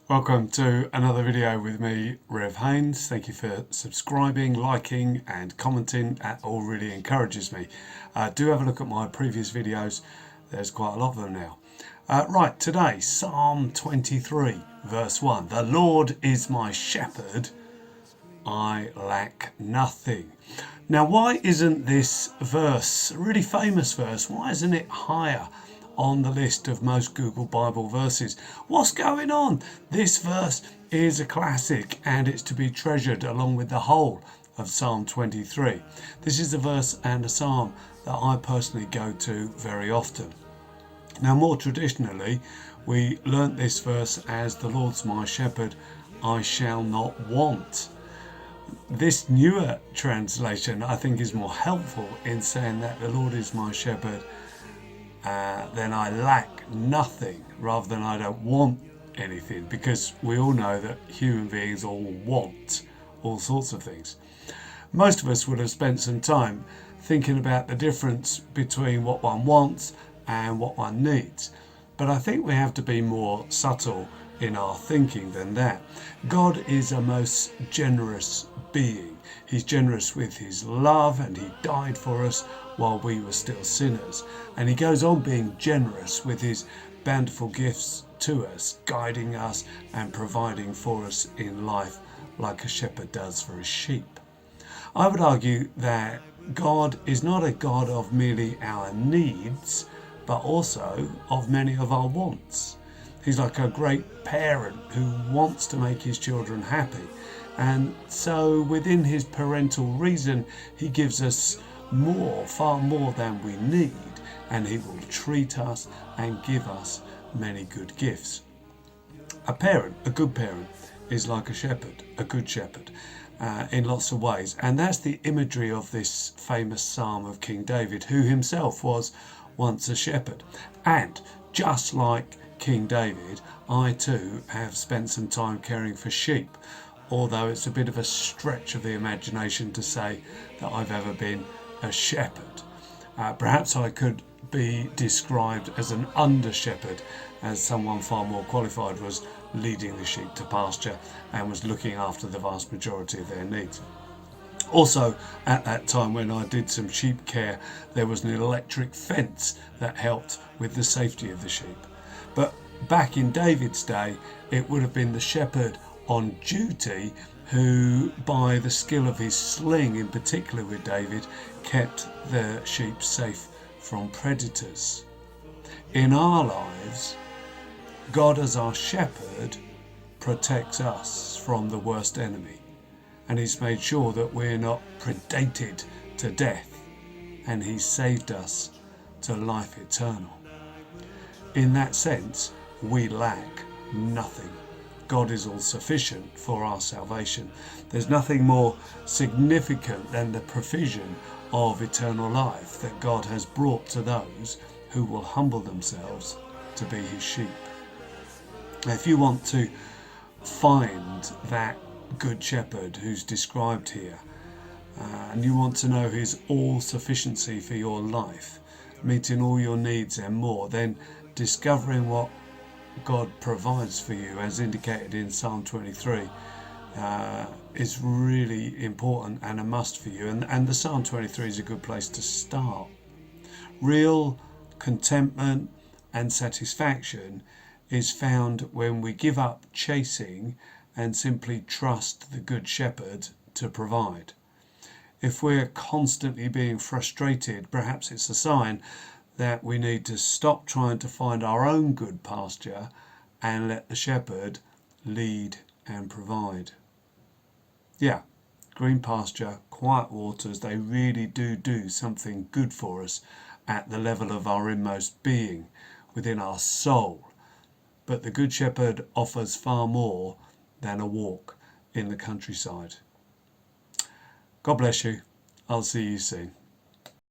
Welcome to another video with me, Rev Haynes. Thank you for subscribing, liking and commenting. That all really encourages me. Do have a look at my previous videos. There's quite a lot of them now. Right, today, Psalm 23, verse 1. The Lord is my shepherd, I lack nothing. Now, why isn't this verse, a really famous verse, why isn't it higher on the list of most Google Bible verses? What's going on? This verse is a classic and it's to be treasured along with the whole of Psalm 23. This is a verse and a psalm that I personally go to very often. Now, more traditionally, we learnt this verse as the Lord's my shepherd, I shall not want. This newer translation I think is more helpful in saying that the Lord is my shepherd, then I lack nothing rather than I don't want anything, because we all know that human beings all want all sorts of things. Most of us would have spent some time thinking about the difference between what one wants and what one needs, but I think we have to be more subtle in our thinking than that. God is a most generous being. He's generous with his love, and he died for us while we were still sinners. And he goes on being generous with his bountiful gifts to us, guiding us and providing for us in life like a shepherd does for his sheep. I would argue that God is not a God of merely our needs, but also of many of our wants. He's like a great parent who wants to make his children happy. And so within his parental reason, he gives us more, far more than we need. And he will treat us and give us many good gifts. A parent, a good parent, is like a shepherd, a good shepherd, in lots of ways. And that's the imagery of this famous psalm of King David, who himself was once a shepherd. And just like King David, I too have spent some time caring for sheep, although it's a bit of a stretch of the imagination to say that I've ever been a shepherd. Perhaps I could be described as an under shepherd, as someone far more qualified was leading the sheep to pasture and was looking after the vast majority of their needs. Also, at that time when I did some sheep care, there was an electric fence that helped with the safety of the sheep. But back in David's day, it would have been the shepherd on duty who, by the skill of his sling in particular with David, kept the sheep safe from predators. In our lives, God as our shepherd protects us from the worst enemy, and he's made sure that we're not predated to death, and he's saved us to life eternal. In that sense, we lack nothing. God is all sufficient for our salvation. There's nothing more significant than the provision of eternal life that God has brought to those who will humble themselves to be his sheep. Now, if you want to find that good shepherd who's described here, and you want to know his all sufficiency for your life, meeting all your needs and more, then discovering what God provides for you, as indicated in Psalm 23, is really important and a must for you. And the Psalm 23 is a good place to start. Real contentment and satisfaction is found when we give up chasing and simply trust the Good Shepherd to provide. If we're constantly being frustrated, perhaps it's a sign that we need to stop trying to find our own good pasture and let the shepherd lead and provide. Yeah, green pasture, quiet waters, they really do something good for us at the level of our inmost being, within our soul. But the Good Shepherd offers far more than a walk in the countryside. God bless you. I'll see you soon.